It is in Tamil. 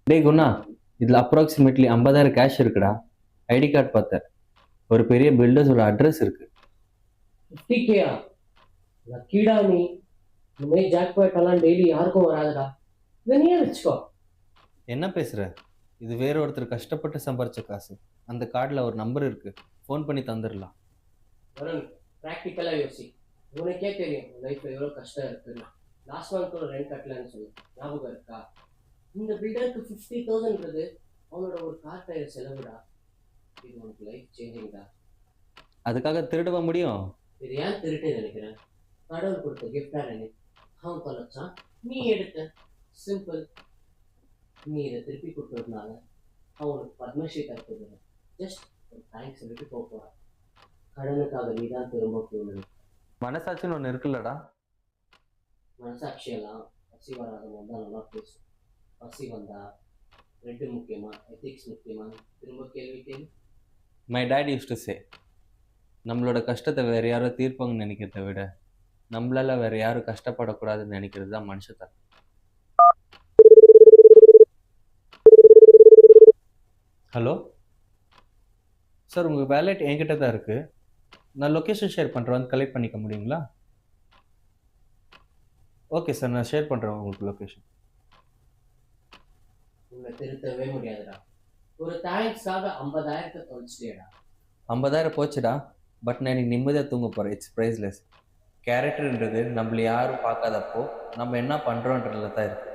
டேய் குணா, இதில் அப்ராக்சிமேட்லி 50,000 கேஷ் இருக்குடா. ஐடி கார்டு பார்த்தேன். ஒரு பெரிய பில்டர்ஸோட அட்ரஸ் இருக்கு. 50K-யா? லக்கிடா நீ. இந்த மாதிரி ஜாக்பாட் எல்லாம் டெய்லி யாருக்கும் வராதுடா. இதை நீயே வச்சுக்கோ. என்ன பேசுற? இது வேற ஒருத்தர் கஷ்டப்பட்டு சம்பாரிச்ச காசு. அந்த கார்டில் ஒரு நம்பர் இருக்கு, ஃபோன் பண்ணி தந்துடலாம். வருண், ப்ராக்டிக்கலா யோசி. உனக்கே தெரியும் லைஃப்ல எவ்வளோ கஷ்டம் இருக்குன்னு. லாஸ்ட் மந்த் ஒரு ரெண்ட் கட்டலன்னு சொல்லு, ஞாபகம் இருக்கா? இந்த பில்டருக்கு 50,000ன்றது அவனோட ஒரு கார் டயர் செலவுடா. இது உனக்கு லைஃப் சேஞ்சிங்டா. அதுக்காக திருடவ முடியும்? இது ஏன் திருட்டு நினைக்கிறேன்? கடவுள் கொடுத்த கிஃப்டா நினை. அவன் தொலைச்சான், நீ எடுத்த. சிம்பிள். நீ இதை திருப்பி கொடுத்ததுனால அவனுக்கு பத்மஸ்ரீ தருவது ஜஸ்ட் ஒரு தேங்க்ஸ் சொல்லிட்டு போக போறான். கடனுக்காக நீ தான் திரும்ப போகணும். மனசாட்சின்னு ஒன்று இருக்குல்லடா. மனசாட்சியெல்லாம் பசி வராதவங்க தான் நல்லா பேசும். பசி வந்தா ரெண்டு முக்கியமா, எத்திக்ஸ் முக்கியமா? திரும்ப கேள்வி கேள்வி. My dad use to say, நம்மளோட கஷ்டத்தை வேற யாரோ தீர்ப்பாங்கன்னு நினைக்கிறத விட நம்மளால வேற யாரும் கஷ்டப்படக்கூடாதுன்னு நினைக்கிறது தான் மனுஷத்தனம். ஹலோ சார், உங்கள் வேலெட் என்கிட்ட தான் இருக்குது. நான் லொக்கேஷன் ஷேர் பண்ணுறேன், வந்து கலெக்ட் பண்ணிக்க முடியுங்களா? ஓகே சார், நான் ஷேர் பண்ணுறேன் உங்களுக்கு லொக்கேஷன். உன்னை திருத்தவே முடியாதுடா. ஒரு தேங்க்ஸ்க்காக 50,000 தொலைச்சிட்டேடா. 50,000 போச்சுடா, பட் நான் இன்னைக்கு நிம்மதியாக தூங்க போகிறேன். It's priceless. கேரக்டர்ன்றது நம்மள யாரும் பார்க்காதப்போ நம்ம என்ன பண்ணுறோன்றதுல தான் இருக்குது.